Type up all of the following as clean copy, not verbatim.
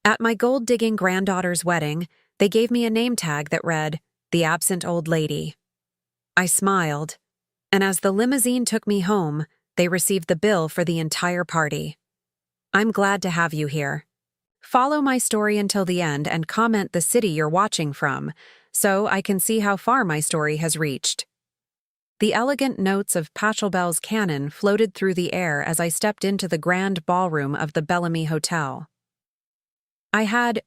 At my gold-digging granddaughter's wedding, they gave me a name tag that read, "The Absent Old Lady." I smiled, and as the limousine took me home, they received the bill for the entire party. I'm glad to have you here. Follow my story until the end and comment the city you're watching from, so I can see how far my story has reached. The elegant notes of Pachelbel's canon floated through the air as I stepped into the grand ballroom of the Bellamy Hotel. I had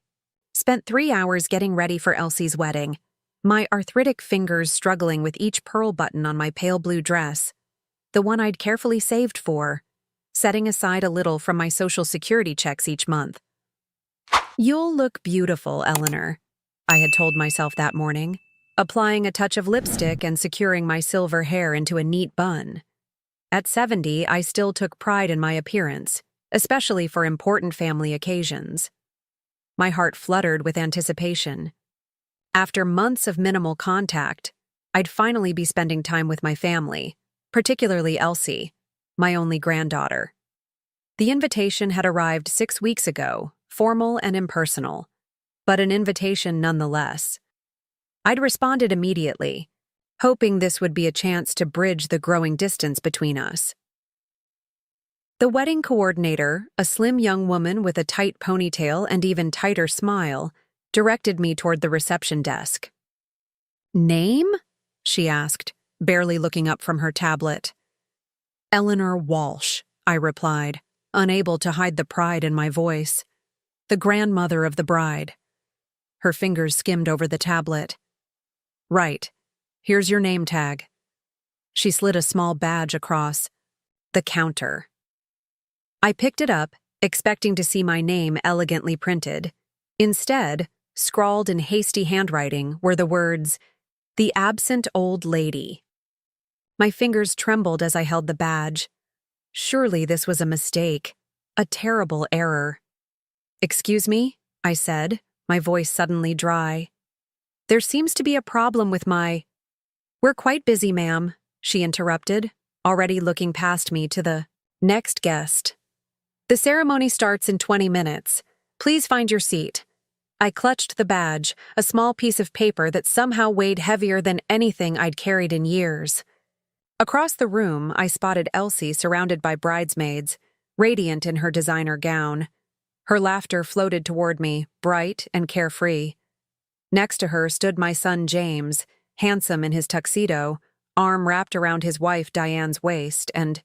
spent 3 hours getting ready for Elsie's wedding, my arthritic fingers struggling with each pearl button on my pale blue dress, the one I'd carefully saved for, setting aside a little from my Social Security checks each month. "You'll look beautiful, Eleanor," I had told myself that morning, applying a touch of lipstick and securing my silver hair into a neat bun. At 70, I still took pride in my appearance, especially for important family occasions. My heart fluttered with anticipation. After months of minimal contact, I'd finally be spending time with my family, particularly Elsie, my only granddaughter. The invitation had arrived 6 weeks ago, formal and impersonal, but an invitation nonetheless. I'd responded immediately, hoping this would be a chance to bridge the growing distance between us. The wedding coordinator, a slim young woman with a tight ponytail and even tighter smile, directed me toward the reception desk. "Name?" she asked, barely looking up from her tablet. "Eleanor Walsh," I replied, unable to hide the pride in my voice. "The grandmother of the bride." Her fingers skimmed over the tablet. "Right. Here's your name tag." She slid a small badge across the counter. I picked it up, expecting to see my name elegantly printed. Instead, scrawled in hasty handwriting were the words, "The Absent Old Lady." My fingers trembled as I held the badge. Surely this was a mistake, a terrible error. "Excuse me," I said, my voice suddenly dry. "There seems to be a problem with my—" "We're quite busy, ma'am," she interrupted, already looking past me to the next guest. "The ceremony starts in 20 minutes. Please find your seat." I clutched the badge, a small piece of paper that somehow weighed heavier than anything I'd carried in years. Across the room, I spotted Elsie surrounded by bridesmaids, radiant in her designer gown. Her laughter floated toward me, bright and carefree. Next to her stood my son James, handsome in his tuxedo, arm wrapped around his wife Diane's waist, and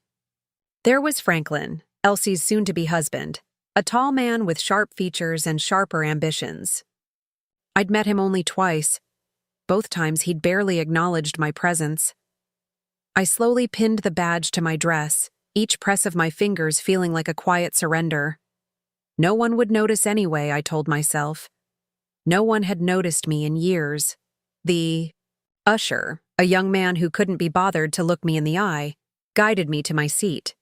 there was Franklin, Elsie's soon-to-be husband, a tall man with sharp features and sharper ambitions. I'd met him only twice. Both times he'd barely acknowledged my presence. I slowly pinned the badge to my dress, each press of my fingers feeling like a quiet surrender. No one would notice anyway, I told myself. No one had noticed me in years. The usher, a young man who couldn't be bothered to look me in the eye, guided me to my seat,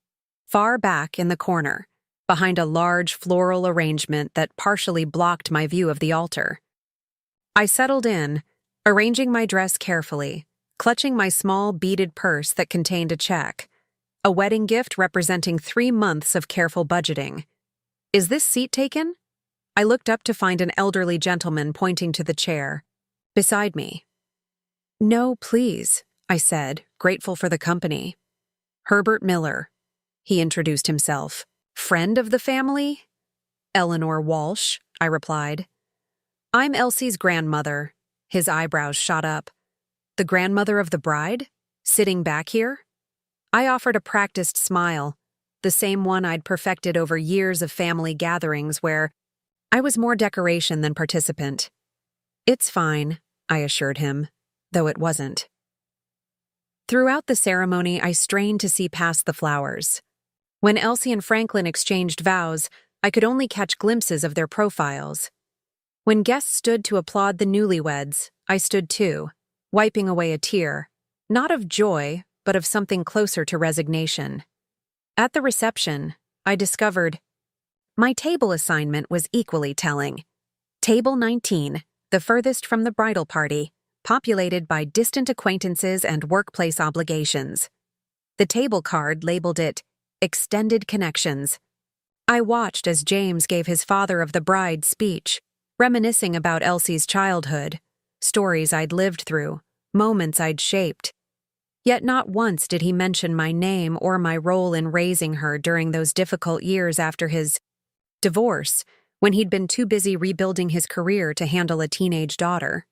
far back in the corner, behind a large floral arrangement that partially blocked my view of the altar. I settled in, arranging my dress carefully, clutching my small beaded purse that contained a check, a wedding gift representing 3 months of careful budgeting. "Is this seat taken?" I looked up to find an elderly gentleman pointing to the chair beside me. "No, please," I said, grateful for the company. "Herbert Miller," he introduced himself. "Friend of the family?" "Eleanor Walsh," I replied. "I'm Elsie's grandmother." His eyebrows shot up. "The grandmother of the bride? Sitting back here?" I offered a practiced smile, the same one I'd perfected over years of family gatherings where I was more decoration than participant. "It's fine," I assured him, though it wasn't. Throughout the ceremony, I strained to see past the flowers. When Elsie and Franklin exchanged vows, I could only catch glimpses of their profiles. When guests stood to applaud the newlyweds, I stood too, wiping away a tear, not of joy, but of something closer to resignation. At the reception, I discovered my table assignment was equally telling. Table 19, the furthest from the bridal party, populated by distant acquaintances and workplace obligations. The table card labeled it Extended Connections. I watched as James gave his father of the bride speech, reminiscing about Elsie's childhood, stories I'd lived through, moments I'd shaped. Yet not once did he mention my name or my role in raising her during those difficult years after his divorce, when he'd been too busy rebuilding his career to handle a teenage daughter.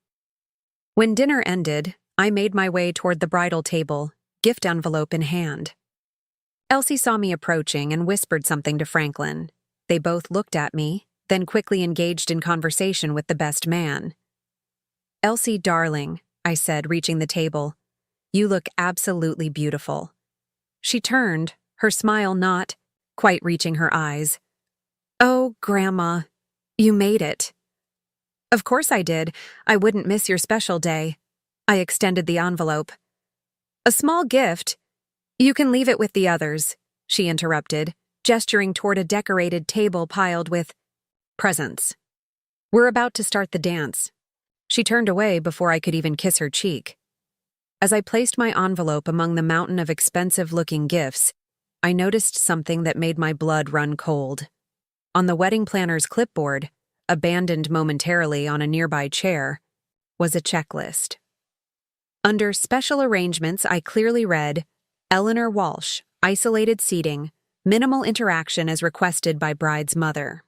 When dinner ended, I made my way toward the bridal table, gift envelope in hand. Elsie saw me approaching and whispered something to Franklin. They both looked at me, then quickly engaged in conversation with the best man. "Elsie, darling," I said, reaching the table, "you look absolutely beautiful." She turned, her smile not quite reaching her eyes. "Oh, Grandma, you made it." "Of course I did. I wouldn't miss your special day." I extended the envelope. "A small gift. You can leave it with the others," she interrupted, gesturing toward a decorated table piled with presents. "We're about to start the dance." She turned away before I could even kiss her cheek. As I placed my envelope among the mountain of expensive-looking gifts, I noticed something that made my blood run cold. On the wedding planner's clipboard, abandoned momentarily on a nearby chair, was a checklist. Under special arrangements, I clearly read, "Eleanor Walsh, isolated seating, minimal interaction as requested by bride's mother."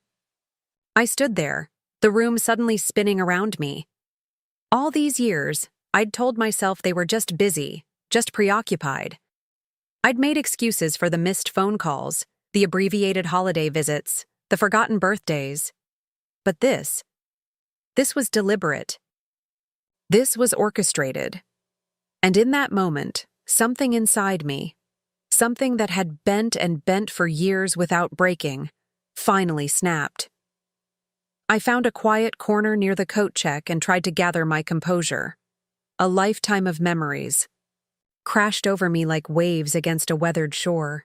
I stood there, the room suddenly spinning around me. All these years, I'd told myself they were just busy, just preoccupied. I'd made excuses for the missed phone calls, the abbreviated holiday visits, the forgotten birthdays. But this was deliberate. This was orchestrated. And in that moment, something inside me, something that had bent and bent for years without breaking, finally snapped. I found a quiet corner near the coat check and tried to gather my composure. A lifetime of memories crashed over me like waves against a weathered shore.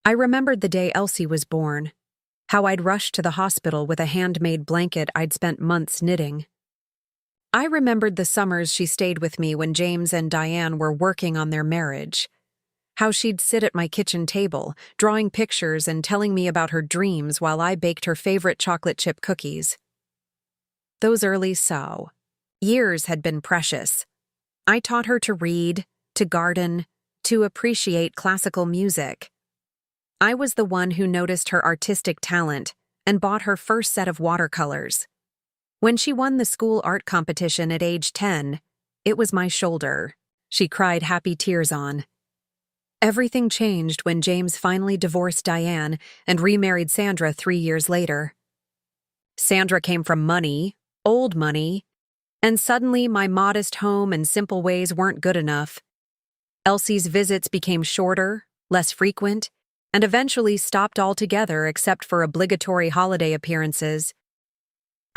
I remembered the day Elsie was born, how I'd rushed to the hospital with a handmade blanket I'd spent months knitting. I remembered the summers she stayed with me when James and Diane were working on their marriage, how she'd sit at my kitchen table, drawing pictures and telling me about her dreams while I baked her favorite chocolate chip cookies. Those early years had been precious. I taught her to read, to garden, to appreciate classical music. I was the one who noticed her artistic talent and bought her first set of watercolors. When she won the school art competition at age 10, it was my shoulder she cried happy tears on. Everything changed when James finally divorced Diane and remarried Sandra 3 years later. Sandra came from money, old money, and suddenly my modest home and simple ways weren't good enough. Elsie's visits became shorter, less frequent, and eventually stopped altogether except for obligatory holiday appearances.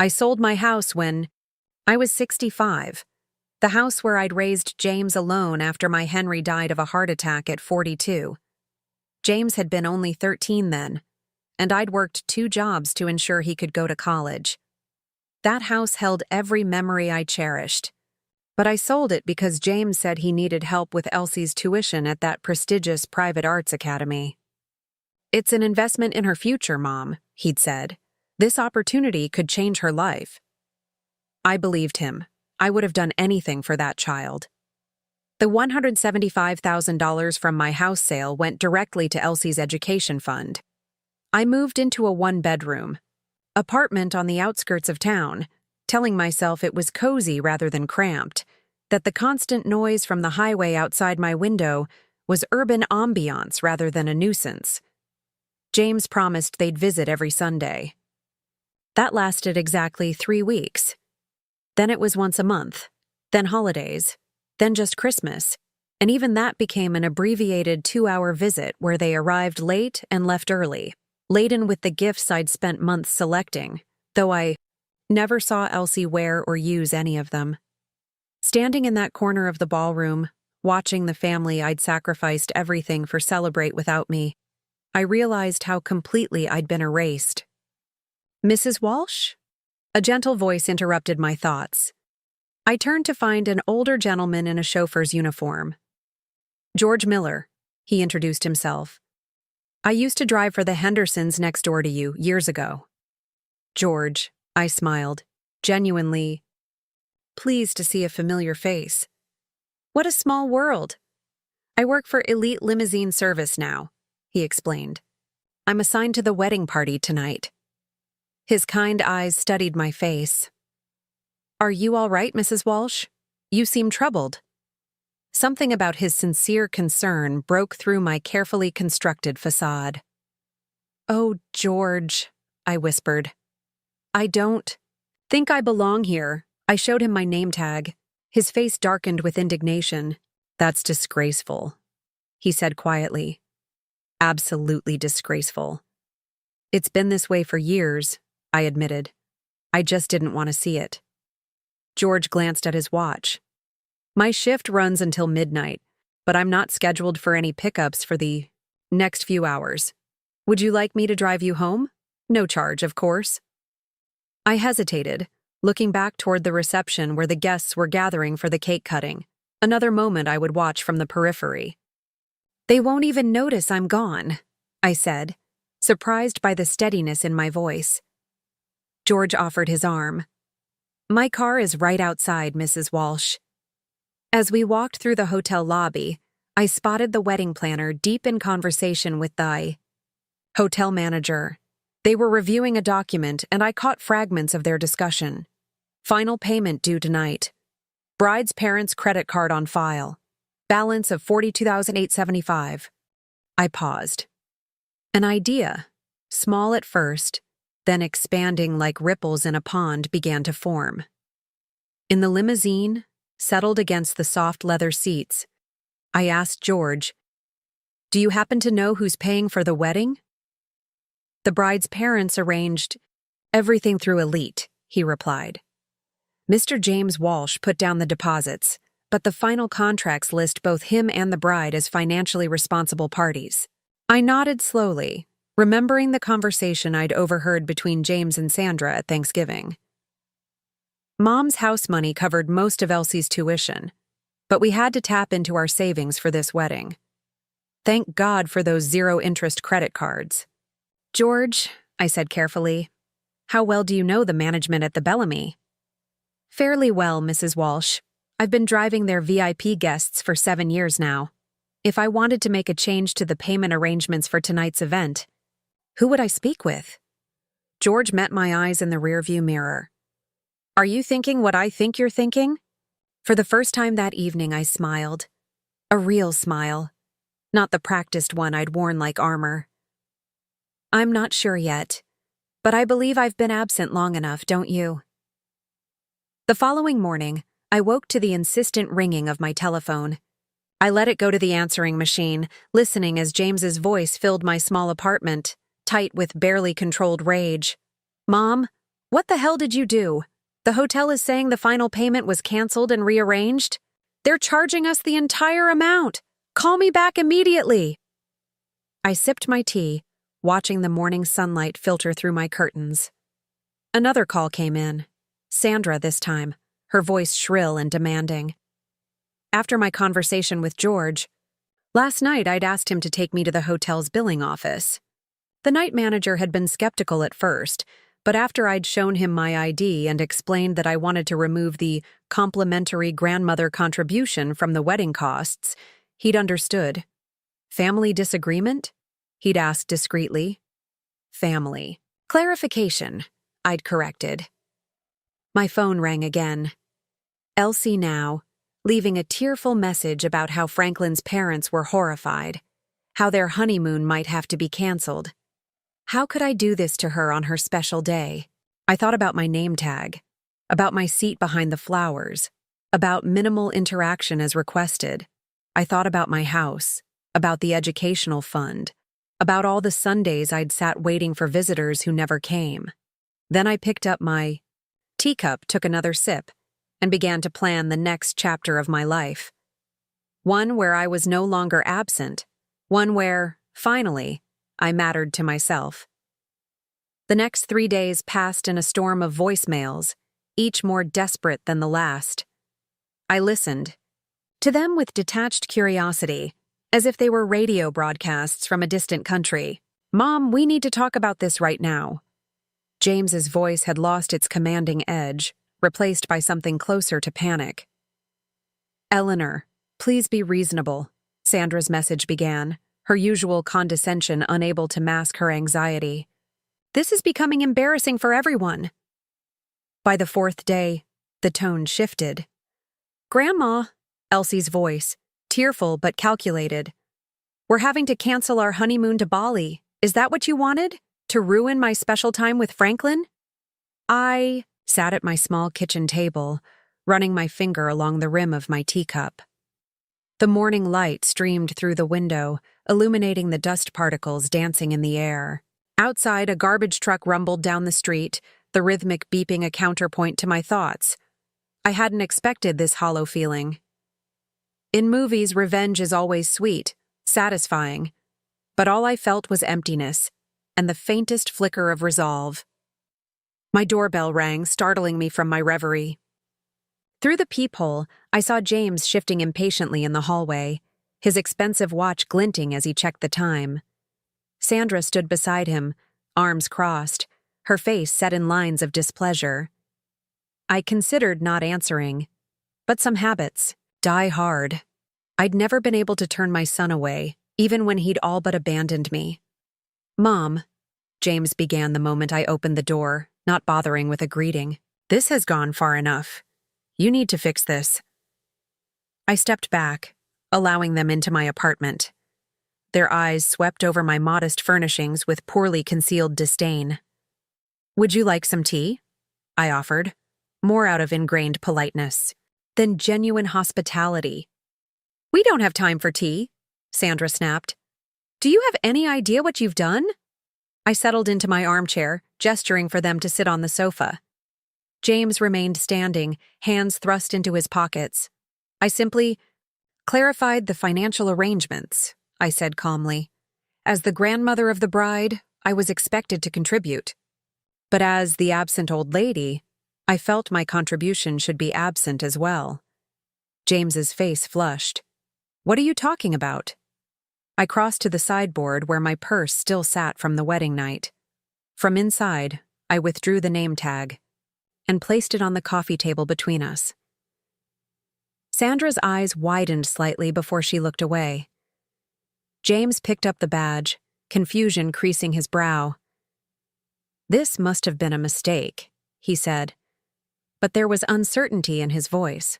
I sold my house when I was 65, the house where I'd raised James alone after my Henry died of a heart attack at 42. James had been only 13 then, and I'd worked 2 jobs to ensure he could go to college. That house held every memory I cherished, but I sold it because James said he needed help with Elsie's tuition at that prestigious private arts academy. "It's an investment in her future, Mom," he'd said. "This opportunity could change her life." I believed him. I would have done anything for that child. The $175,000 from my house sale went directly to Elsie's education fund. I moved into a 1-bedroom apartment on the outskirts of town, telling myself it was cozy rather than cramped, that the constant noise from the highway outside my window was urban ambiance rather than a nuisance. James promised they'd visit every Sunday. That lasted exactly 3 weeks. Then it was once a month, then holidays, then just Christmas, and even that became an abbreviated 2-hour visit where they arrived late and left early, laden with the gifts I'd spent months selecting, though I never saw Elsie wear or use any of them. Standing in that corner of the ballroom, watching the family I'd sacrificed everything for celebrate without me, I realized how completely I'd been erased. "Mrs. Walsh?" A gentle voice interrupted my thoughts. I turned to find an older gentleman in a chauffeur's uniform. "George Miller," he introduced himself. I used to drive for the Hendersons next door to you years ago. George, I smiled, genuinely pleased to see a familiar face. What a small world. I work for Elite Limousine Service now, he explained. I'm assigned to the wedding party tonight. His kind eyes studied my face. Are you all right, Mrs. Walsh? You seem troubled. Something about his sincere concern broke through my carefully constructed facade. Oh, George, I whispered. I don't think I belong here. I showed him my name tag. His face darkened with indignation. That's disgraceful, he said quietly. Absolutely disgraceful. It's been this way for years, I admitted. I just didn't want to see it. George glanced at his watch. My shift runs until midnight, but I'm not scheduled for any pickups for the next few hours. Would you like me to drive you home? No charge, of course. I hesitated, looking back toward the reception where the guests were gathering for the cake cutting, another moment I would watch from the periphery. They won't even notice I'm gone, I said, surprised by the steadiness in my voice. George offered his arm. My car is right outside, Mrs. Walsh. As we walked through the hotel lobby, I spotted the wedding planner deep in conversation with the hotel manager. They were reviewing a document, and I caught fragments of their discussion. Final payment due tonight. Bride's parents' credit card on file. Balance of $42,875. I paused. An idea, small at first, then expanding like ripples in a pond, began to form. In the limousine, settled against the soft leather seats, I asked George, "Do you happen to know who's paying for the wedding?" The bride's parents arranged everything through Elite, he replied. Mr. James Walsh put down the deposits, but the final contracts list both him and the bride as financially responsible parties. I nodded slowly, remembering the conversation I'd overheard between James and Sandra at Thanksgiving. Mom's house money covered most of Elsie's tuition, but we had to tap into our savings for this wedding. Thank God for those zero-interest credit cards. George, I said carefully, how well do you know the management at the Bellamy? Fairly well, Mrs. Walsh. I've been driving their VIP guests for 7 years now. If I wanted to make a change to the payment arrangements for tonight's event, who would I speak with? George met my eyes in the rearview mirror. Are you thinking what I think you're thinking? For the first time that evening, I smiled. A real smile, not the practiced one I'd worn like armor. I'm not sure yet, but I believe I've been absent long enough, don't you? The following morning, I woke to the insistent ringing of my telephone. I let it go to the answering machine, listening as James's voice filled my small apartment, tight with barely controlled rage. Mom, what the hell did you do? The hotel is saying the final payment was canceled and rearranged. They're charging us the entire amount. Call me back immediately. I sipped my tea, watching the morning sunlight filter through my curtains. Another call came in. Sandra this time, her voice shrill and demanding. After my conversation with George, last night I'd asked him to take me to the hotel's billing office. The night manager had been skeptical at first, but after I'd shown him my ID and explained that I wanted to remove the complimentary grandmother contribution from the wedding costs, he'd understood. Family disagreement? He'd asked discreetly. Family. Clarification, I'd corrected. My phone rang again. Elsie now, leaving a tearful message about how Franklin's parents were horrified, how their honeymoon might have to be canceled. How could I do this to her on her special day? I thought about my name tag, about my seat behind the flowers, about minimal interaction as requested. I thought about my house, about the educational fund, about all the Sundays I'd sat waiting for visitors who never came. Then I picked up my teacup, took another sip, and began to plan the next chapter of my life. One where I was no longer absent, one where, finally, I mattered to myself. The next 3 days passed in a storm of voicemails, each more desperate than the last. I listened, to them with detached curiosity, as if they were radio broadcasts from a distant country. "Mom, we need to talk about this right now." James's voice had lost its commanding edge, replaced by something closer to panic. "Eleanor, please be reasonable," Sandra's message began, her usual condescension unable to mask her anxiety. "This is becoming embarrassing for everyone." By the fourth day, the tone shifted. "Grandma," Elsie's voice, tearful but calculated, "we're having to cancel our honeymoon to Bali. Is that what you wanted? To ruin my special time with Franklin?" I sat at my small kitchen table, running my finger along the rim of my teacup. The morning light streamed through the window, illuminating the dust particles dancing in the air. Outside, a garbage truck rumbled down the street, the rhythmic beeping a counterpoint to my thoughts. I hadn't expected this hollow feeling. In movies, revenge is always sweet, satisfying, but all I felt was emptiness and the faintest flicker of resolve. My doorbell rang, startling me from my reverie. Through the peephole, I saw James shifting impatiently in the hallway, his expensive watch glinting as he checked the time. Sandra stood beside him, arms crossed, her face set in lines of displeasure. I considered not answering, but some habits die hard. I'd never been able to turn my son away, even when he'd all but abandoned me. "Mom," James began the moment I opened the door, not bothering with a greeting. "This has gone far enough. You need to fix this." I stepped back, allowing them into my apartment. Their eyes swept over my modest furnishings with poorly concealed disdain. "Would you like some tea?" I offered, more out of ingrained politeness than genuine hospitality. "We don't have time for tea," Sandra snapped. "Do you have any idea what you've done?" I settled into my armchair, gesturing for them to sit on the sofa. James remained standing, hands thrust into his pockets. I simply clarified the financial arrangements, I said calmly. As the grandmother of the bride, I was expected to contribute. But as the absent old lady, I felt my contribution should be absent as well. James's face flushed. "What are you talking about?" I crossed to the sideboard where my purse still sat from the wedding night. From inside, I withdrew the name tag and placed it on the coffee table between us. Sandra's eyes widened slightly before she looked away. James picked up the badge, confusion creasing his brow. "This must have been a mistake," he said, but there was uncertainty in his voice.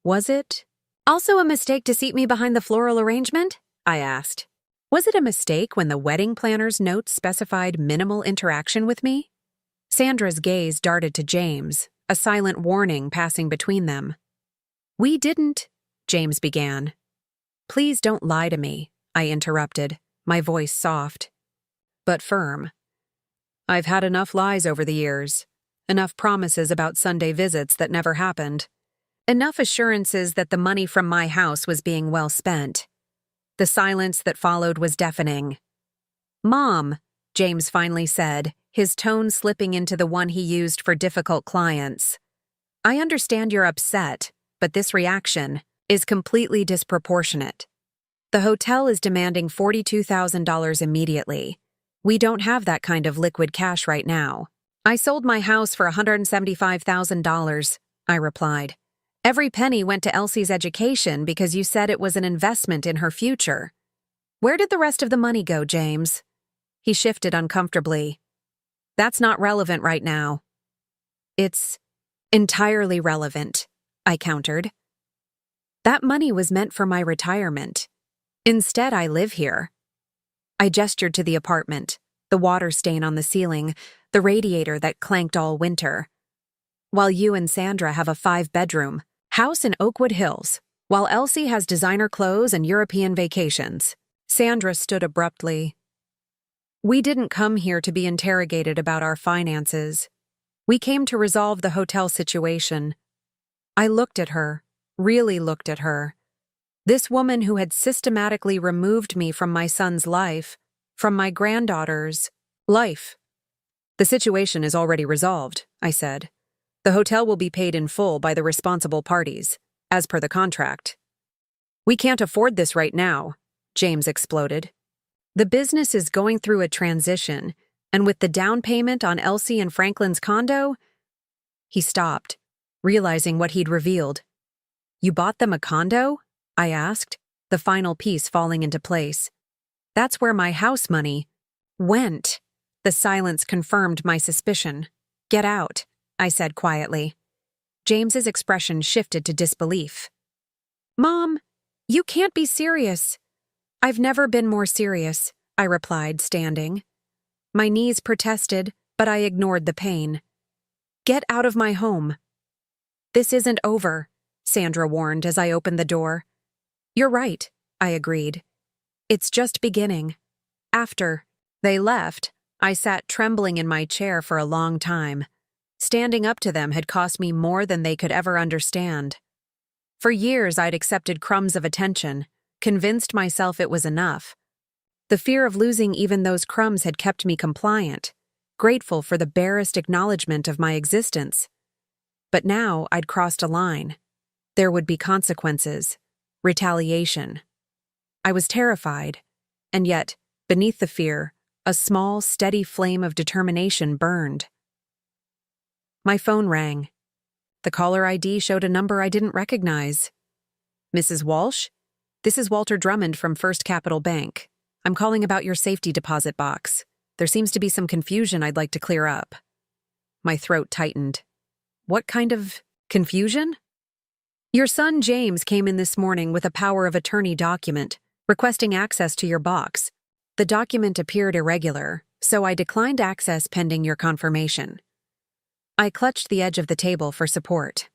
"Was it also a mistake to seat me behind the floral arrangement?" I asked. "Was it a mistake when the wedding planner's notes specified minimal interaction with me?" Sandra's gaze darted to James, a silent warning passing between them. "We didn't," James began. "Please don't lie to me," I interrupted, my voice soft, but firm. "I've had enough lies over the years, enough promises about Sunday visits that never happened, enough assurances that the money from my house was being well spent." The silence that followed was deafening. "Mom," James finally said, his tone slipping into the one he used for difficult clients. "I understand you're upset, but this reaction is completely disproportionate. The hotel is demanding $42,000 immediately. We don't have that kind of liquid cash right now. I sold my house for $175,000, I replied. Every penny went to Elsie's education because you said it was an investment in her future. Where did the rest of the money go, James?" He shifted uncomfortably. "That's not relevant right now." "It's entirely relevant," I countered. "That money was meant for my retirement. Instead, I live here." I gestured to the apartment, the water stain on the ceiling, the radiator that clanked all winter. "While you and Sandra have a 5-bedroom house in Oakwood Hills, while Elsie has designer clothes and European vacations." Sandra stood abruptly. "We didn't come here to be interrogated about our finances. We came to resolve the hotel situation." I looked at her, really looked at her. This woman who had systematically removed me from my son's life, from my granddaughter's life. "The situation is already resolved," I said. "The hotel will be paid in full by the responsible parties, as per the contract." "We can't afford this right now," James exploded. "The business is going through a transition, and with the down payment on Elsie and Franklin's condo—" He stopped, realizing what he'd revealed. "You bought them a condo?" I asked, the final piece falling into place. "That's where my house money went." The silence confirmed my suspicion. "Get out," I said quietly. James's expression shifted to disbelief. "Mom, you can't be serious." "I've never been more serious," I replied, standing. My knees protested, but I ignored the pain. "Get out of my home." "This isn't over," Sandra warned as I opened the door. "You're right," I agreed. "It's just beginning." After they left, I sat trembling in my chair for a long time. Standing up to them had cost me more than they could ever understand. For years, I'd accepted crumbs of attention, convinced myself it was enough. The fear of losing even those crumbs had kept me compliant, grateful for the barest acknowledgement of my existence. But now I'd crossed a line. There would be consequences, retaliation. I was terrified, and yet, beneath the fear, a small, steady flame of determination burned. My phone rang. The caller ID showed a number I didn't recognize. "Mrs. Walsh? This is Walter Drummond from First Capital Bank. I'm calling about your safety deposit box. There seems to be some confusion I'd like to clear up." My throat tightened. "What kind of confusion?" "Your son James came in this morning with a power of attorney document, requesting access to your box. The document appeared irregular, so I declined access pending your confirmation." I clutched the edge of the table for support.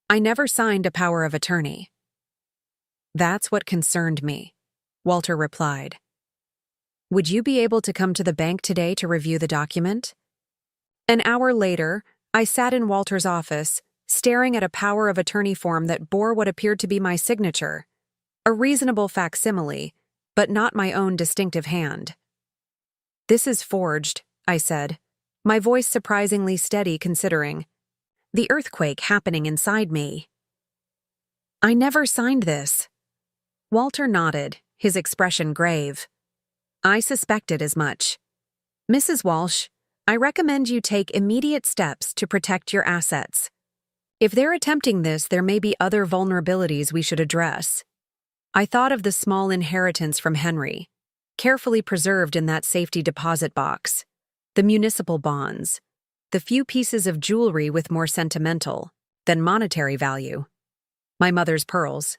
"I never signed a power of attorney." "That's what concerned me," Walter replied. "Would you be able to come to the bank today to review the document?" An hour later, I sat in Walter's office, staring at a power of attorney form that bore what appeared to be my signature. A reasonable facsimile, but not my own distinctive hand. "This is forged," I said, my voice surprisingly steady considering the earthquake happening inside me. "I never signed this." Walter nodded, his expression grave. "I suspected as much. Mrs. Walsh, I recommend you take immediate steps to protect your assets. If they're attempting this, there may be other vulnerabilities we should address." I thought of the small inheritance from Henry, carefully preserved in that safety deposit box, the municipal bonds, the few pieces of jewelry with more sentimental than monetary value, my mother's pearls,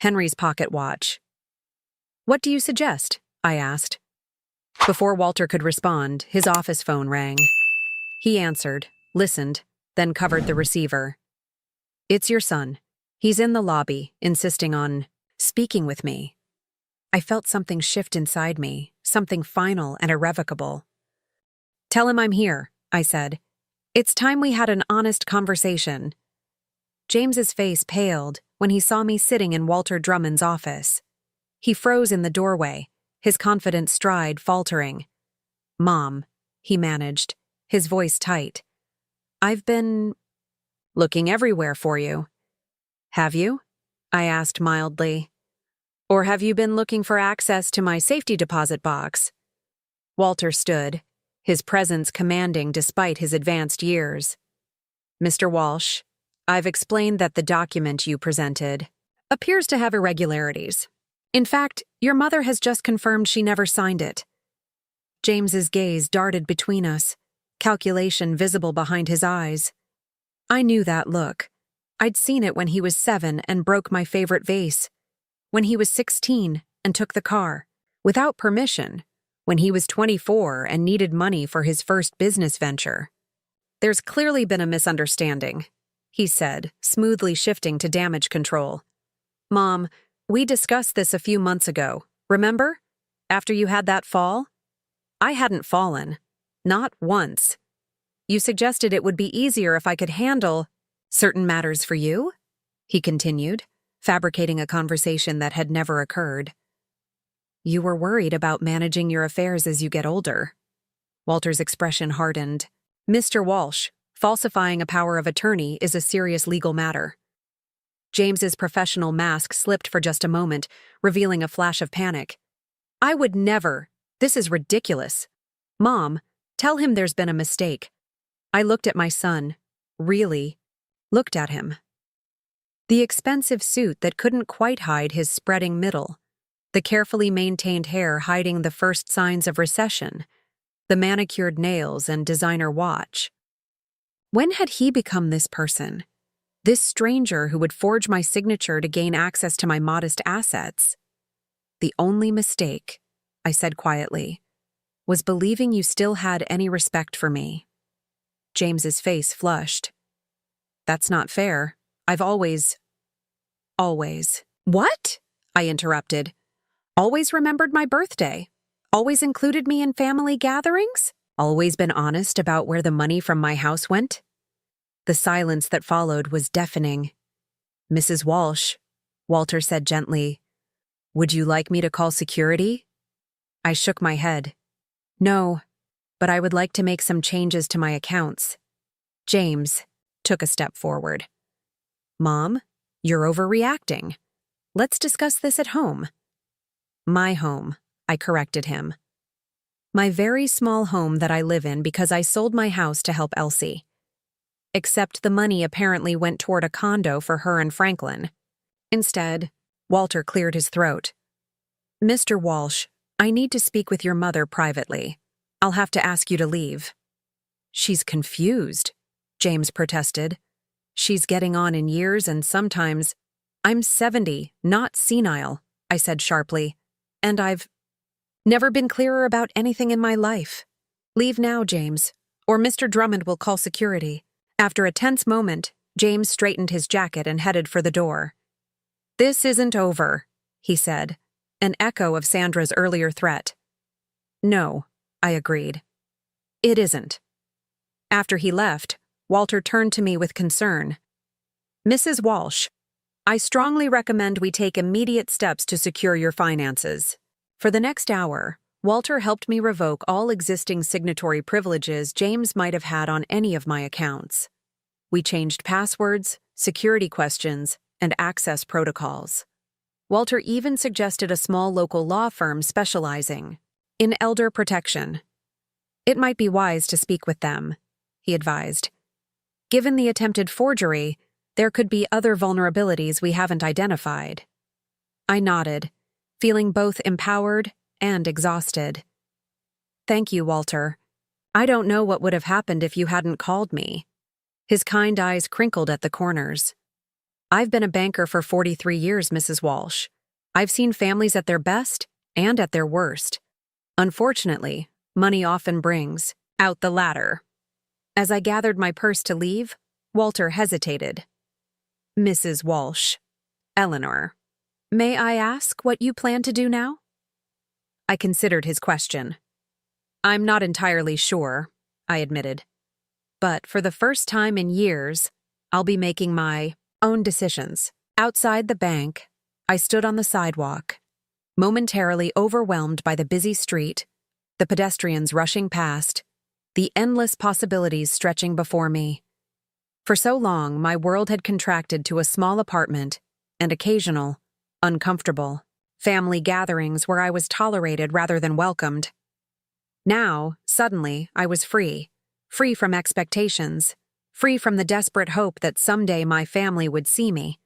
Henry's pocket watch. "What do you suggest?" I asked. Before Walter could respond, his office phone rang. He answered, listened, then covered the receiver. "It's your son. He's in the lobby, insisting on speaking with me." I felt something shift inside me, something final and irrevocable. "Tell him I'm here," I said. "It's time we had an honest conversation." James's face paled when he saw me sitting in Walter Drummond's office. He froze in the doorway, his confident stride faltering. "Mom," he managed, his voice tight. "I've been looking everywhere for you." "Have you?" I asked mildly. "Or have you been looking for access to my safety deposit box?" Walter stood, his presence commanding despite his advanced years. "Mr. Walsh, I've explained that the document you presented appears to have irregularities. In fact, your mother has just confirmed she never signed it." James's gaze darted between us, calculation visible behind his eyes. I knew that look. I'd seen it when he was 7 and broke my favorite vase, when he was 16 and took the car, without permission, when he was 24 and needed money for his first business venture. "There's clearly been a misunderstanding," he said, smoothly shifting to damage control. "Mom, we discussed this a few months ago, remember? After you had that fall? I hadn't fallen. Not once. You suggested it would be easier if I could handle certain matters for you?" he continued, fabricating a conversation that had never occurred. "You were worried about managing your affairs as you get older." Walter's expression hardened. "Mr. Walsh, falsifying a power of attorney is a serious legal matter. James's professional mask slipped for just a moment, revealing a flash of panic. I would never. This is ridiculous. Mom, tell him there's been a mistake. I looked at my son. Really? Looked at him. The expensive suit that couldn't quite hide his spreading middle. The carefully maintained hair hiding the first signs of recession. The manicured nails and designer watch. When had he become this person? This stranger who would forge my signature to gain access to my modest assets? The only mistake, I said quietly, was believing you still had any respect for me. James's face flushed. That's not fair. I've always. What? I interrupted. Always remembered my birthday. Always included me in family gatherings. Always been honest about where the money from my house went. The silence that followed was deafening. Mrs. Walsh, Walter said gently, would you like me to call security? I shook my head. No, but I would like to make some changes to my accounts. James took a step forward. Mom, you're overreacting. Let's discuss this at home. My home, I corrected him. My very small home that I live in because I sold my house to help Elsie. Except the money apparently went toward a condo for her and Franklin. Instead, Walter cleared his throat. Mr. Walsh, I need to speak with your mother privately. I'll have to ask you to leave. She's confused, James protested. She's getting on in years and sometimes. I'm 70, not senile, I said sharply. And I've never been clearer about anything in my life. Leave now, James, or Mr. Drummond will call security. After a tense moment, James straightened his jacket and headed for the door. This isn't over, he said, an echo of Sandra's earlier threat. No, I agreed. It isn't. After he left, Walter turned to me with concern. Mrs. Walsh, I strongly recommend we take immediate steps to secure your finances. For the next hour, Walter helped me revoke all existing signatory privileges James might have had on any of my accounts. We changed passwords, security questions, and access protocols. Walter even suggested a small local law firm specializing in elder protection. It might be wise to speak with them, he advised. Given the attempted forgery, there could be other vulnerabilities we haven't identified. I nodded, feeling both empowered and exhausted. Thank you, Walter. I don't know what would have happened if you hadn't called me. His kind eyes crinkled at the corners. I've been a banker for 43 years, Mrs. Walsh. I've seen families at their best and at their worst. Unfortunately, money often brings out the latter. As I gathered my purse to leave, Walter hesitated. Mrs. Walsh, Eleanor, may I ask what you plan to do now? I considered his question. I'm not entirely sure, I admitted. But for the first time in years, I'll be making my own decisions. Outside the bank, I stood on the sidewalk, momentarily overwhelmed by the busy street, the pedestrians rushing past, the endless possibilities stretching before me. For so long, my world had contracted to a small apartment and occasional, uncomfortable, family gatherings where I was tolerated rather than welcomed. Now, suddenly, I was free from expectations, free from the desperate hope that someday my family would see me,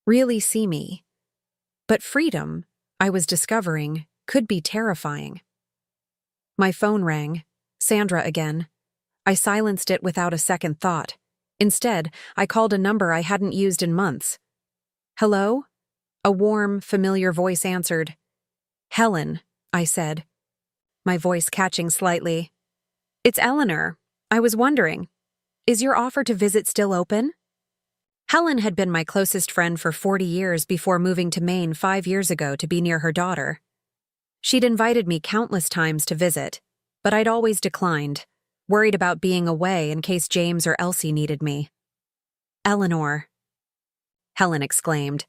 really see me. But freedom, I was discovering, could be terrifying. My phone rang. Sandra again. I silenced it without a second thought. Instead, I called a number I hadn't used in months. Hello? A warm, familiar voice answered. Helen, I said, my voice catching slightly. It's Eleanor. I was wondering, is your offer to visit still open? Helen had been my closest friend for 40 years before moving to Maine 5 years ago to be near her daughter. She'd invited me countless times to visit, but I'd always declined, worried about being away in case James or Elsie needed me. Eleanor, Helen exclaimed.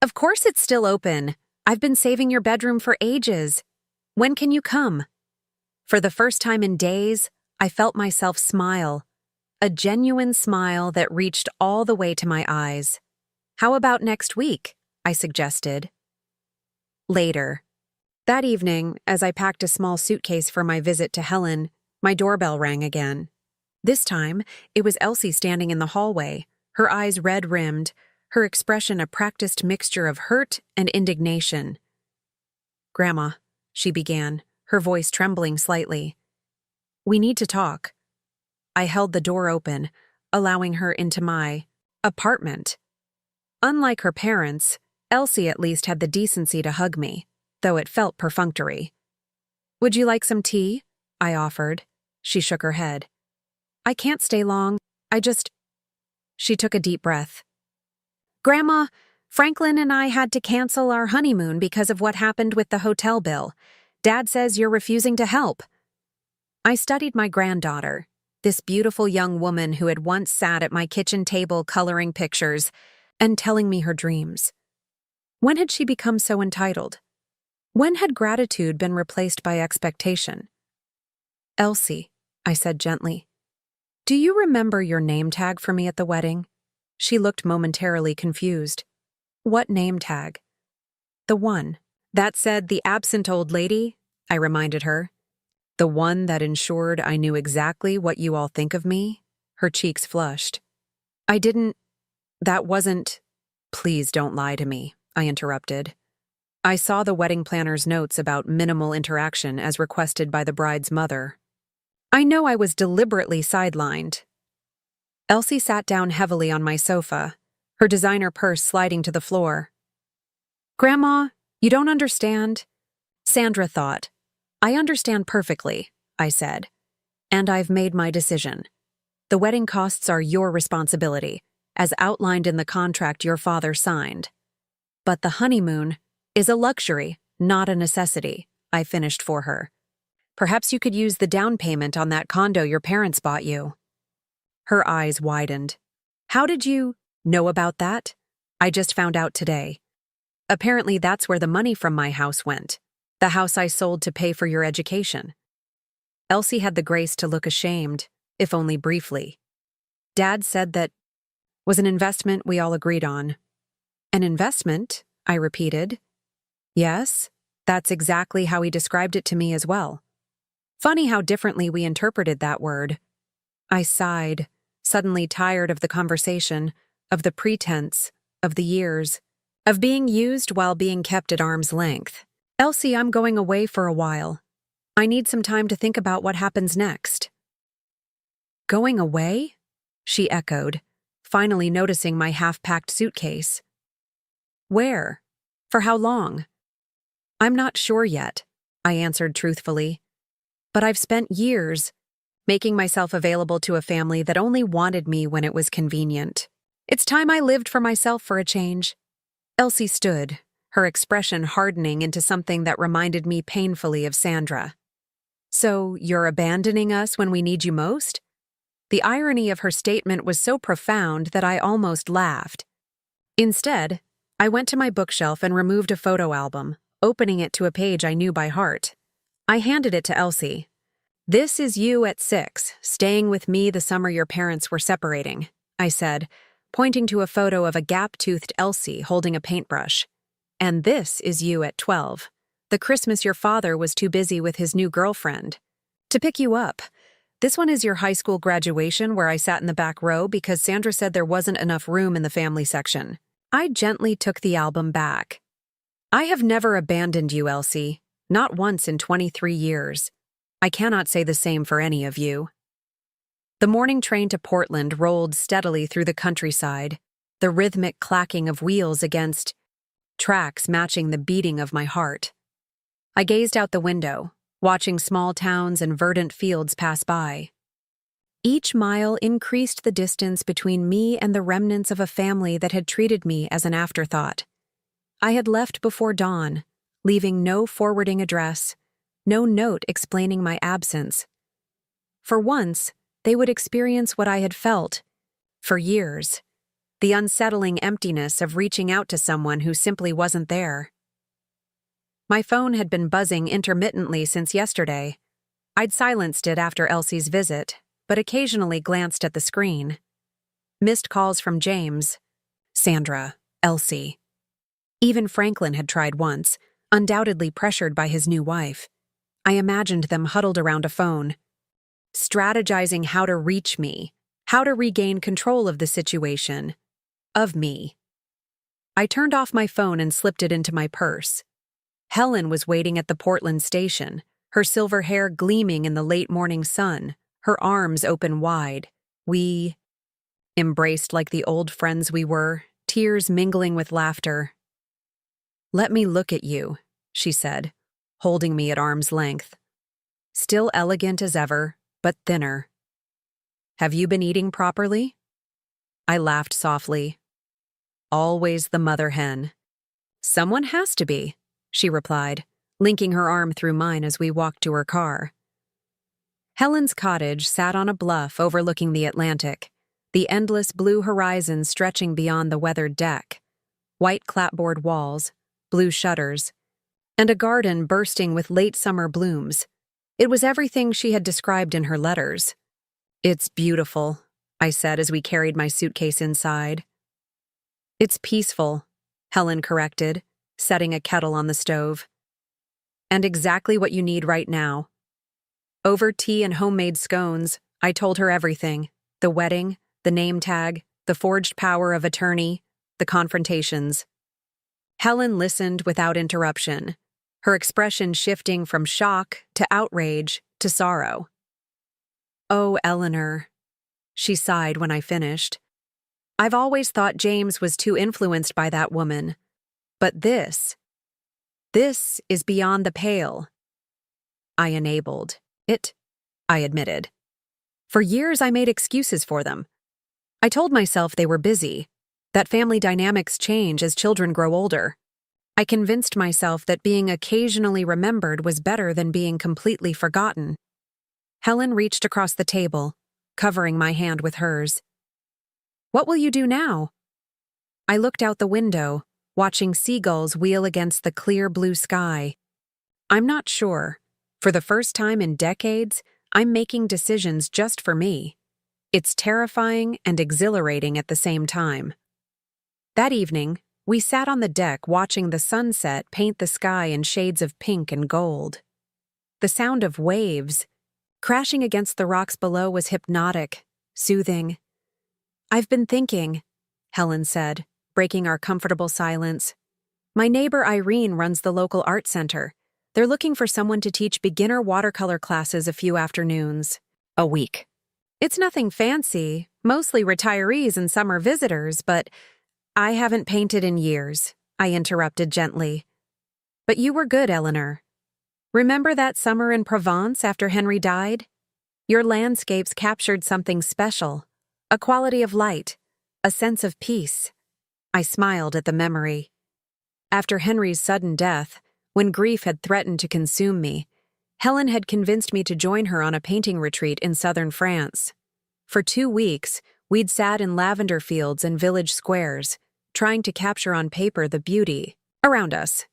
Of course it's still open. I've been saving your bedroom for ages. When can you come? For the first time in days, I felt myself smile, a genuine smile that reached all the way to my eyes. How about next week? I suggested. Later. That evening, as I packed a small suitcase for my visit to Helen, my doorbell rang again. This time, it was Elsie standing in the hallway, her eyes red-rimmed, her expression a practiced mixture of hurt and indignation. "Grandma," she began, her voice trembling slightly. "We need to talk." I held the door open, allowing her into my apartment. Unlike her parents, Elsie at least had the decency to hug me, though it felt perfunctory. "Would you like some tea?" I offered. She shook her head. "I can't stay long. She took a deep breath. "Grandma, Franklin and I had to cancel our honeymoon because of what happened with the hotel bill. Dad says you're refusing to help." I studied my granddaughter, this beautiful young woman who had once sat at my kitchen table coloring pictures and telling me her dreams. When had she become so entitled? When had gratitude been replaced by expectation? "Elsie," I said gently, "do you remember your name tag for me at the wedding?" She looked momentarily confused. "What name tag?" "The one that said the absent old lady," I reminded her. "The one that ensured I knew exactly what you all think of me?" Her cheeks flushed. That wasn't—" "Please don't lie to me," I interrupted. "I saw the wedding planner's notes about minimal interaction as requested by the bride's mother. I know I was deliberately sidelined." Elsie sat down heavily on my sofa, her designer purse sliding to the floor. "Grandma, you don't understand." Sandra thought. "I understand perfectly," I said. "And I've made my decision. The wedding costs are your responsibility, as outlined in the contract your father signed. But the honeymoon is a luxury, not a necessity," I finished for her. "Perhaps you could use the down payment on that condo your parents bought you." Her eyes widened. "How did you know about that?" "I just found out today. Apparently that's where the money from my house went. The house I sold to pay for your education." Elsie had the grace to look ashamed, if only briefly. "Dad said that was an investment we all agreed on." "An investment?" I repeated. "Yes, that's exactly how he described it to me as well. Funny how differently we interpreted that word." I sighed, suddenly tired of the conversation, of the pretense, of the years, of being used while being kept at arm's length. "Elsie, I'm going away for a while. I need some time to think about what happens next." "Going away?" she echoed, finally noticing my half-packed suitcase. "Where? For how long?" "I'm not sure yet," I answered truthfully. "But I've spent years making myself available to a family that only wanted me when it was convenient. It's time I lived for myself for a change." Elsie stood, her expression hardening into something that reminded me painfully of Sandra. "So you're abandoning us when we need you most?" The irony of her statement was so profound that I almost laughed. Instead, I went to my bookshelf and removed a photo album, opening it to a page I knew by heart. I handed it to Elsie. "This is you at 6, staying with me the summer your parents were separating," I said, pointing to a photo of a gap-toothed Elsie holding a paintbrush. "And this is you at 12, the Christmas your father was too busy with his new girlfriend to pick you up. This one is your high school graduation where I sat in the back row because Sandra said there wasn't enough room in the family section." I gently took the album back. "I have never abandoned you, Elsie, not once in 23 years. I cannot say the same for any of you." The morning train to Portland rolled steadily through the countryside, the rhythmic clacking of wheels against tracks matching the beating of my heart. I gazed out the window, watching small towns and verdant fields pass by. Each mile increased the distance between me and the remnants of a family that had treated me as an afterthought. I had left before dawn, leaving no forwarding address, no note explaining my absence. For once, they would experience what I had felt for years, the unsettling emptiness of reaching out to someone who simply wasn't there. My phone had been buzzing intermittently since yesterday. I'd silenced it after Elsie's visit, but occasionally glanced at the screen. Missed calls from James. Sandra. Elsie. Even Franklin had tried once, undoubtedly pressured by his new wife. I imagined them huddled around a phone, strategizing how to reach me, how to regain control of the situation, of me. I turned off my phone and slipped it into my purse. Helen was waiting at the Portland station, her silver hair gleaming in the late morning sun, her arms open wide. We embraced like the old friends we were, tears mingling with laughter. "Let me look at you," she said, holding me at arm's length. Still elegant as ever, but thinner. "Have you been eating properly?" I laughed softly. Always the mother hen. "Someone has to be," she replied, linking her arm through mine as we walked to her car. Helen's cottage sat on a bluff overlooking the Atlantic, the endless blue horizon stretching beyond the weathered deck, white clapboard walls, blue shutters, and a garden bursting with late summer blooms. It was everything she had described in her letters. "It's beautiful," I said as we carried my suitcase inside. "It's peaceful," Helen corrected, setting a kettle on the stove. "And exactly what you need right now." Over tea and homemade scones, I told her everything: the wedding, the name tag, the forged power of attorney, the confrontations. Helen listened without interruption, her expression shifting from shock to outrage to sorrow. "Oh, Eleanor," she sighed when I finished. "I've always thought James was too influenced by that woman. But this is beyond the pale." I enabled it, I admitted. For years I made excuses for them. I told myself they were busy, that family dynamics change as children grow older. I convinced myself that being occasionally remembered was better than being completely forgotten. Helen reached across the table, covering my hand with hers. "What will you do now?" I looked out the window, watching seagulls wheel against the clear blue sky. "I'm not sure. For the first time in decades, I'm making decisions just for me. It's terrifying and exhilarating at the same time." That evening, we sat on the deck watching the sunset paint the sky in shades of pink and gold. The sound of waves crashing against the rocks below was hypnotic, soothing. "I've been thinking," Helen said, breaking our comfortable silence. "My neighbor Irene runs the local art center. They're looking for someone to teach beginner watercolor classes a few afternoons a week. It's nothing fancy, mostly retirees and summer visitors, but—" "I haven't painted in years," I interrupted gently. "But you were good, Eleanor. Remember that summer in Provence after Henry died? Your landscapes captured something special, a quality of light, a sense of peace." I smiled at the memory. After Henry's sudden death, when grief had threatened to consume me, Helen had convinced me to join her on a painting retreat in southern France. For 2 weeks, we'd sat in lavender fields and village squares, trying to capture on paper the beauty around us.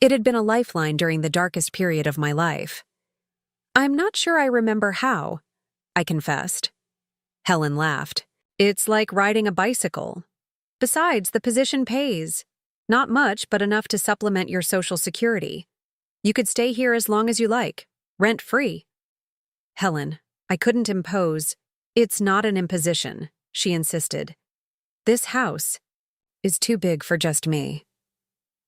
It had been a lifeline during the darkest period of my life. "I'm not sure I remember how," I confessed. Helen laughed. "It's like riding a bicycle. Besides, the position pays. Not much, but enough to supplement your social security. You could stay here as long as you like, rent-free." "Helen, I couldn't impose." "It's not an imposition," she insisted. "This house is too big for just me.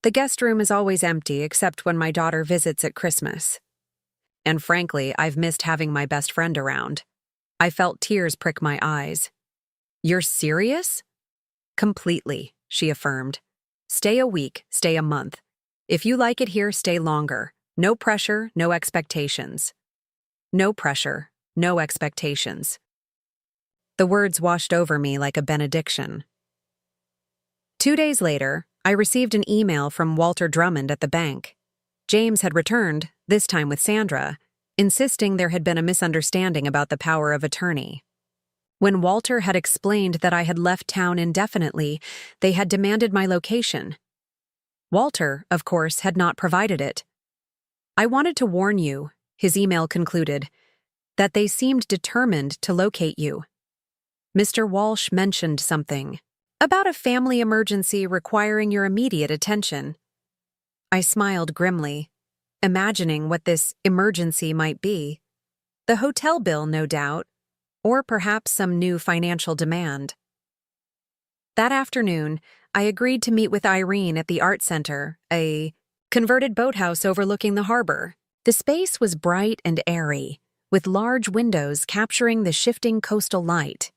The guest room is always empty except when my daughter visits at Christmas. And frankly, I've missed having my best friend around." I felt tears prick my eyes. "You're serious?" "Completely," she affirmed. "Stay a week, stay a month. If you like it here, stay longer. No pressure, no expectations." No pressure, no expectations. The words washed over me like a benediction. 2 days later, I received an email from Walter Drummond at the bank. James had returned, this time with Sandra, insisting there had been a misunderstanding about the power of attorney. When Walter had explained that I had left town indefinitely, they had demanded my location. Walter, of course, had not provided it. "I wanted to warn you," his email concluded, "that they seemed determined to locate you. Mr. Walsh mentioned something." About a family emergency requiring your immediate attention. I smiled grimly, imagining what this emergency might be. The hotel bill, no doubt, or perhaps some new financial demand. That afternoon, I agreed to meet with Irene at the Art Center, a converted boathouse overlooking the harbor. The space was bright and airy, with large windows capturing the shifting coastal light.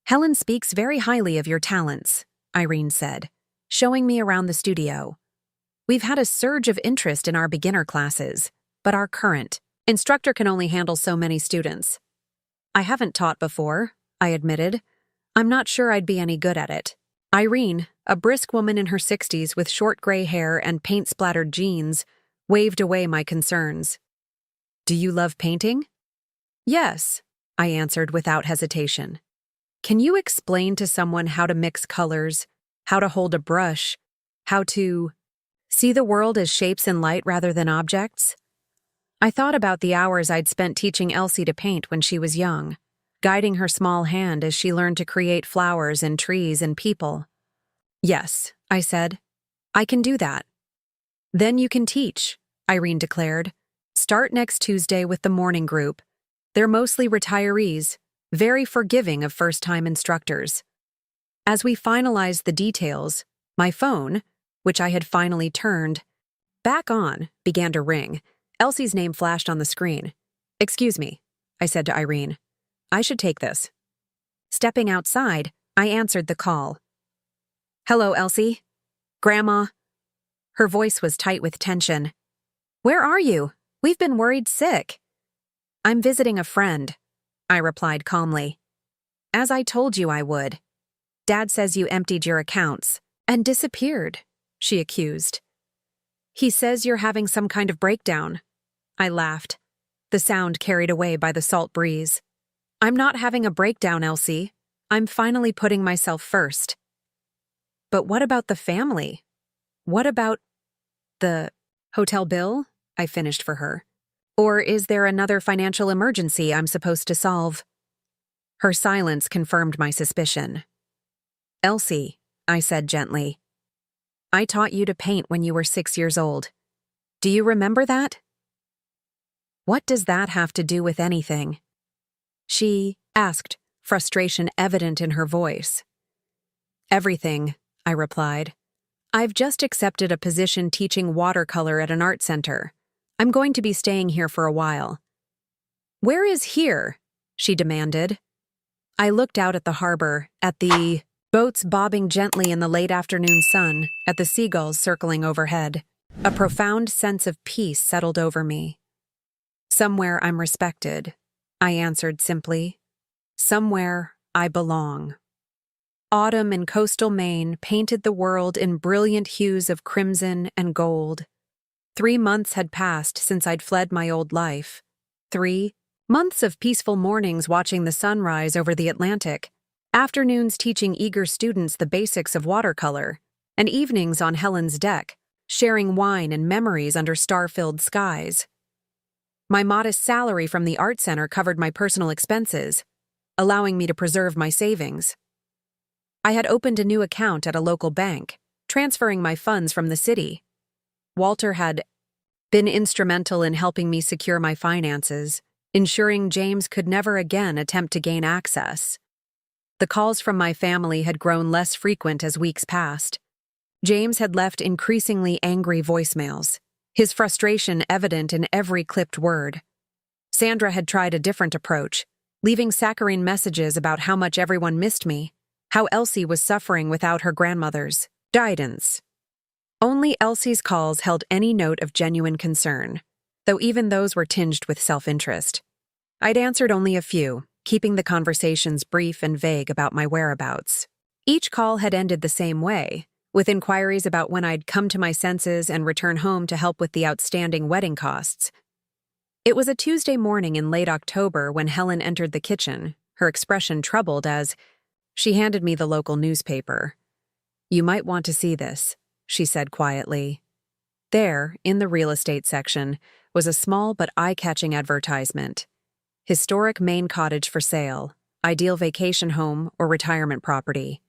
"Helen speaks very highly of your talents," Irene said, showing me around the studio. "We've had a surge of interest in our beginner classes, but our current instructor can only handle so many students." "I haven't taught before," I admitted. "I'm not sure I'd be any good at it." Irene, a brisk woman in her 60s with short gray hair and paint-splattered jeans, waved away my concerns. "Do you love painting?" "Yes," I answered without hesitation. "Can you explain to someone how to mix colors, how to hold a brush, how to see the world as shapes and light rather than objects?" I thought about the hours I'd spent teaching Elsie to paint when she was young, guiding her small hand as she learned to create flowers and trees and people. "Yes," I said. "I can do that." "Then you can teach," Irene declared. "Start next Tuesday with the morning group. They're mostly retirees, very forgiving of first-time instructors." As we finalized the details, my phone, which I had finally turned back on, began to ring. Elsie's name flashed on the screen. "Excuse me," I said to Irene. "I should take this." Stepping outside, I answered the call. "Hello, Elsie. Grandma." Her voice was tight with tension. "Where are you? We've been worried sick." "I'm visiting a friend," I replied calmly. "As I told you I would. Dad says you emptied your accounts and disappeared," she accused. "He says you're having some kind of breakdown." I laughed, the sound carried away by the salt breeze. "I'm not having a breakdown, Elsie. I'm finally putting myself first." "But what about the family? What about the hotel bill?" I finished for her. "Or is there another financial emergency I'm supposed to solve?" Her silence confirmed my suspicion. "Elsie," I said gently, "I taught you to paint when you were 6 years old. Do you remember that?" "What does that have to do with anything?" she asked, frustration evident in her voice. "Everything," I replied. "I've just accepted a position teaching watercolor at an art center. I'm going to be staying here for a while." "Where is here?" she demanded. I looked out at the harbor, at the boats bobbing gently in the late afternoon sun, at the seagulls circling overhead. A profound sense of peace settled over me. "Somewhere I'm respected," I answered simply. "Somewhere I belong." Autumn in coastal Maine painted the world in brilliant hues of crimson and gold. 3 months had passed since I'd fled my old life. 3 months of peaceful mornings watching the sunrise over the Atlantic, afternoons teaching eager students the basics of watercolor, and evenings on Helen's deck, sharing wine and memories under star-filled skies. My modest salary from the art center covered my personal expenses, allowing me to preserve my savings. I had opened a new account at a local bank, transferring my funds from the city. Walter had been instrumental in helping me secure my finances, ensuring James could never again attempt to gain access. The calls from my family had grown less frequent as weeks passed. James had left increasingly angry voicemails, his frustration evident in every clipped word. Sandra had tried a different approach, leaving saccharine messages about how much everyone missed me, how Elsie was suffering without her grandmother's guidance. Only Elsie's calls held any note of genuine concern, though even those were tinged with self-interest. I'd answered only a few, keeping the conversations brief and vague about my whereabouts. Each call had ended the same way, with inquiries about when I'd come to my senses and return home to help with the outstanding wedding costs. It was a Tuesday morning in late October when Helen entered the kitchen, her expression troubled as she handed me the local newspaper. "You might want to see this," she said quietly. There, in the real estate section, was a small but eye-catching advertisement. Historic Maine cottage for sale, ideal vacation home or retirement property.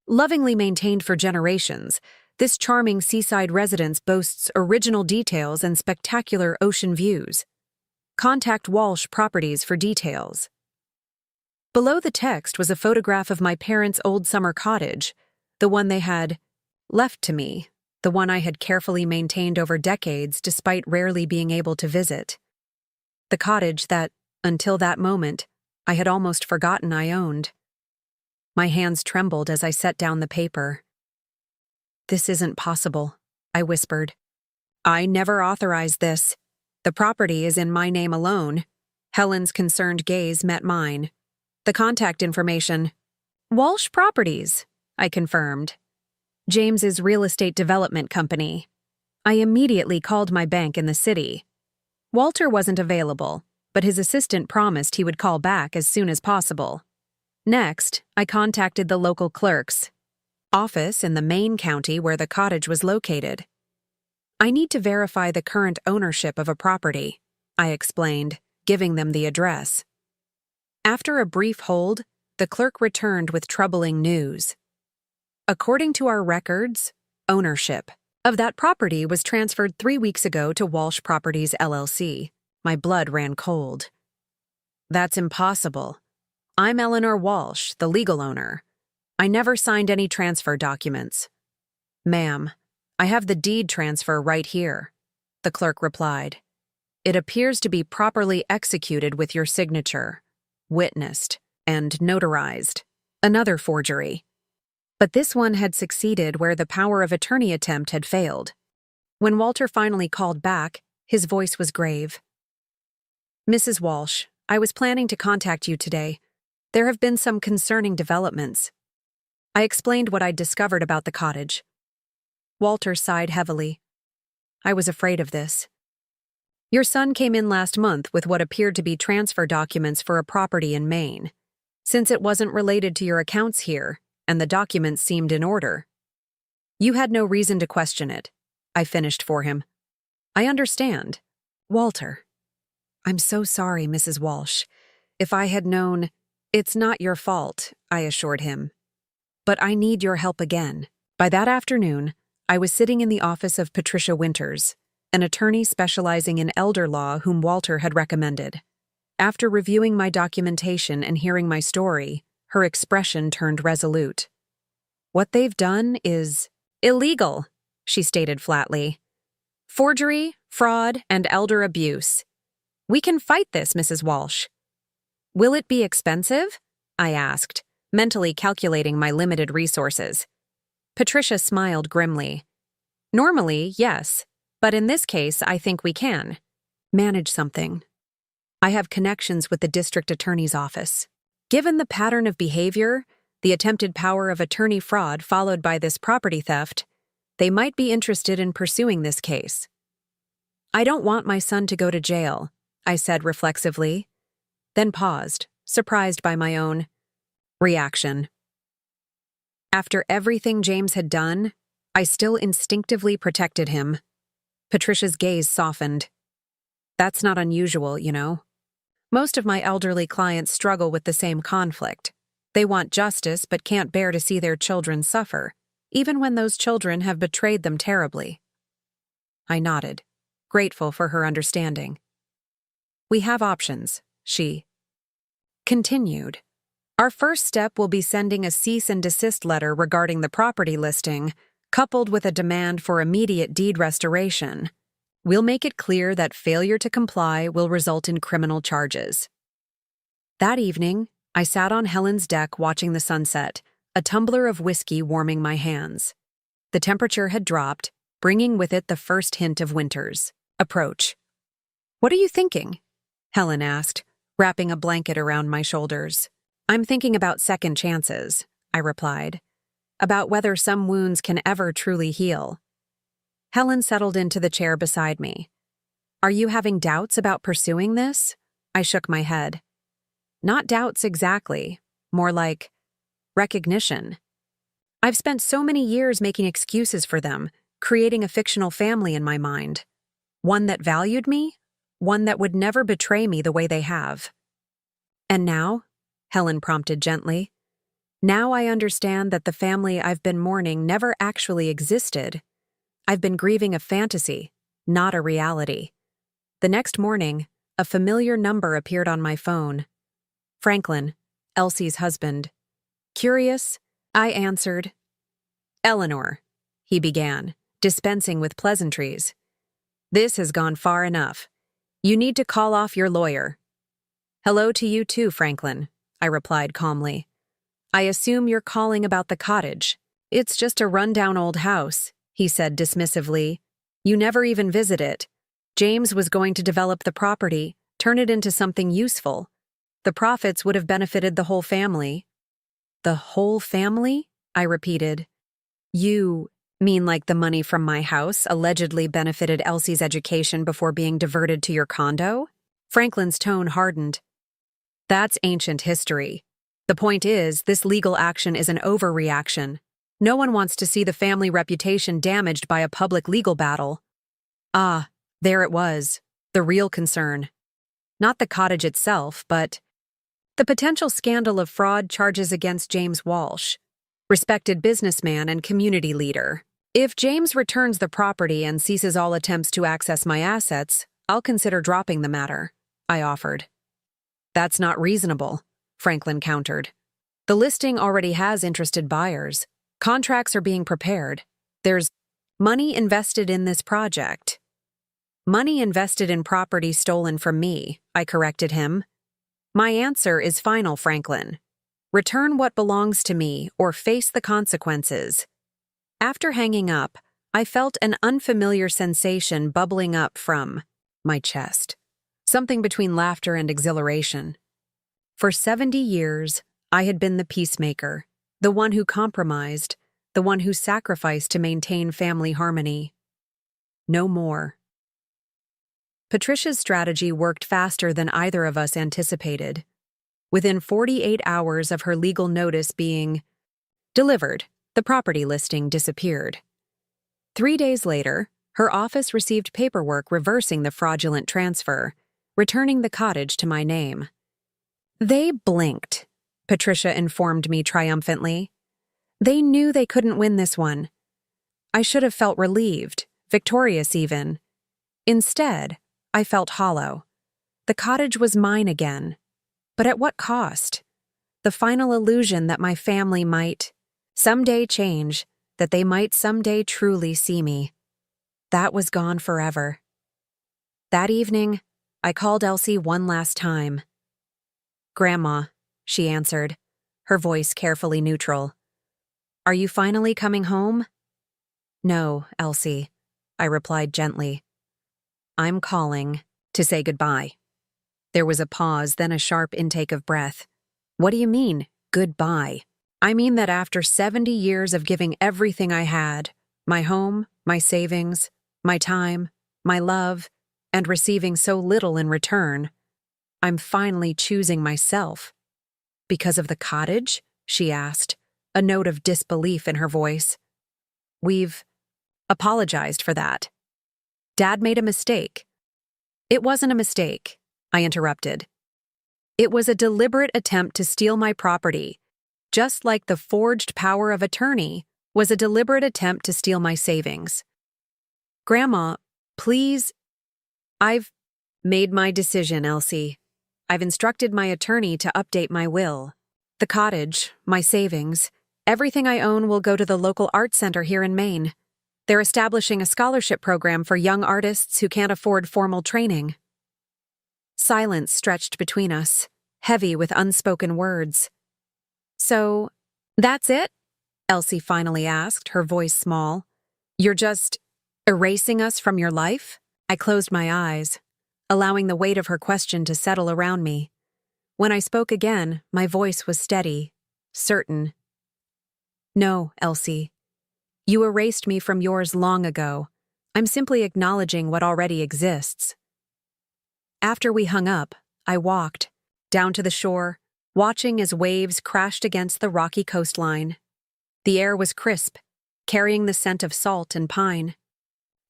Lovingly maintained for generations, this charming seaside residence boasts original details and spectacular ocean views. Contact Walsh Properties for details. Below the text was a photograph of my parents' old summer cottage, the one they had left to me, the one I had carefully maintained over decades despite rarely being able to visit. The cottage that, until that moment, I had almost forgotten I owned. My hands trembled as I set down the paper. "This isn't possible," I whispered. "I never authorized this. The property is in my name alone." Helen's concerned gaze met mine. "The contact information." "Walsh Properties," I confirmed. "James's real estate development company." I immediately called my bank in the city. Walter wasn't available, but his assistant promised he would call back as soon as possible. Next, I contacted the local clerk's office in the main county where the cottage was located. "I need to verify the current ownership of a property," I explained, giving them the address. After a brief hold, the clerk returned with troubling news. According to our records, ownership of that property was transferred 3 weeks ago to Walsh Properties LLC. My blood ran cold. "That's impossible. I'm Eleanor Walsh, the legal owner. I never signed any transfer documents." "Ma'am, I have the deed transfer right here," the clerk replied. "It appears to be properly executed with your signature, witnessed, and notarized." Another forgery. But this one had succeeded where the power of attorney attempt had failed. When Walter finally called back, his voice was grave. "Mrs. Walsh, I was planning to contact you today. There have been some concerning developments." I explained what I'd discovered about the cottage. Walter sighed heavily. "I was afraid of this. Your son came in last month with what appeared to be transfer documents for a property in Maine. Since it wasn't related to your accounts here, and the documents seemed in order, you had no reason to question it," I finished for him. "I understand. Walter." "I'm so sorry, Mrs. Walsh. If I had known—" "It's not your fault," I assured him. "But I need your help again." By that afternoon, I was sitting in the office of Patricia Winters, an attorney specializing in elder law whom Walter had recommended. After reviewing my documentation and hearing my story, her expression turned resolute. "What they've done is illegal," she stated flatly. "Forgery, fraud, and elder abuse. We can fight this, Mrs. Walsh." "Will it be expensive?" I asked, mentally calculating my limited resources. Patricia smiled grimly. "Normally, yes, but in this case, I think we can manage something. I have connections with the district attorney's office. Given the pattern of behavior, the attempted power of attorney fraud followed by this property theft, they might be interested in pursuing this case." "I don't want my son to go to jail," I said reflexively, then paused, surprised by my own reaction. After everything James had done, I still instinctively protected him. Patricia's gaze softened. "That's not unusual, you know. Most of my elderly clients struggle with the same conflict. They want justice but can't bear to see their children suffer, even when those children have betrayed them terribly." I nodded, grateful for her understanding. "We have options," she continued. "Our first step will be sending a cease and desist letter regarding the property listing, coupled with a demand for immediate deed restoration. We'll make it clear that failure to comply will result in criminal charges." That evening, I sat on Helen's deck watching the sunset, a tumbler of whiskey warming my hands. The temperature had dropped, bringing with it the first hint of winter's approach. "What are you thinking?" Helen asked, wrapping a blanket around my shoulders. "I'm thinking about second chances," I replied. "About whether some wounds can ever truly heal." Helen settled into the chair beside me. "Are you having doubts about pursuing this?" I shook my head. "Not doubts exactly, more like recognition. I've spent so many years making excuses for them, creating a fictional family in my mind. One that valued me, one that would never betray me the way they have." "And now?" Helen prompted gently. Now I understand that the family I've been mourning never actually existed. I've been grieving a fantasy, not a reality. The next morning, a familiar number appeared on my phone. Franklin, Elsie's husband. Curious, I answered. Eleanor, he began, dispensing with pleasantries. This has gone far enough. You need to call off your lawyer. Hello to you too, Franklin, I replied calmly. I assume you're calling about the cottage. It's just a rundown old house, he said dismissively. You never even visit it. James was going to develop the property, turn it into something useful. The profits would have benefited the whole family. The whole family? I repeated. You mean like the money from my house allegedly benefited Elsie's education before being diverted to your condo? Franklin's tone hardened. That's ancient history. The point is, this legal action is an overreaction. No one wants to see the family reputation damaged by a public legal battle. Ah, there it was, the real concern. Not the cottage itself, but the potential scandal of fraud charges against James Walsh, respected businessman and community leader. If James returns the property and ceases all attempts to access my assets, I'll consider dropping the matter, I offered. That's not reasonable, Franklin countered. The listing already has interested buyers. Contracts are being prepared. There's money invested in this project. Money invested in property stolen from me, I corrected him. My answer is final, Franklin. Return what belongs to me or face the consequences. After hanging up, I felt an unfamiliar sensation bubbling up from my chest, something between laughter and exhilaration. For 70 years, I had been the peacemaker, the one who compromised, the one who sacrificed to maintain family harmony. No more. Patricia's strategy worked faster than either of us anticipated. Within 48 hours of her legal notice being delivered, the property listing disappeared. 3 days later, her office received paperwork reversing the fraudulent transfer, returning the cottage to my name. They blinked, Patricia informed me triumphantly. They knew they couldn't win this one. I should have felt relieved, victorious even. Instead, I felt hollow. The cottage was mine again. But at what cost? The final illusion that my family might someday change, that they might someday truly see me. That was gone forever. That evening, I called Elsie one last time. Grandma, she answered, her voice carefully neutral. Are you finally coming home? No, Elsie, I replied gently. I'm calling to say goodbye. There was a pause, then a sharp intake of breath. What do you mean, goodbye? I mean that after 70 years of giving everything I had, my home, my savings, my time, my love, and receiving so little in return, I'm finally choosing myself. Because of the cottage? She asked, a note of disbelief in her voice. We've apologized for that. Dad made a mistake. It wasn't a mistake, I interrupted. It was a deliberate attempt to steal my property, just like the forged power of attorney was a deliberate attempt to steal my savings. Grandma, please. I've made my decision, Elsie. I've instructed my attorney to update my will. The cottage, my savings, everything I own will go to the local art center here in Maine. They're establishing a scholarship program for young artists who can't afford formal training. Silence stretched between us, heavy with unspoken words. So, that's it? Elsie finally asked, her voice small. You're just erasing us from your life? I closed my eyes, allowing the weight of her question to settle around me. When I spoke again, my voice was steady, certain. No, Elsie. You erased me from yours long ago. I'm simply acknowledging what already exists. After we hung up, I walked down to the shore, watching as waves crashed against the rocky coastline. The air was crisp, carrying the scent of salt and pine.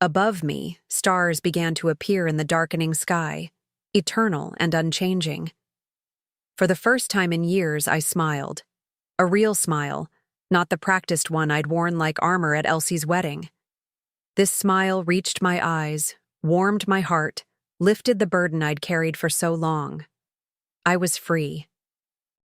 Above me, stars began to appear in the darkening sky, eternal and unchanging. For the first time in years, I smiled. A real smile, not the practiced one I'd worn like armor at Elsie's wedding. This smile reached my eyes, warmed my heart, lifted the burden I'd carried for so long. I was free.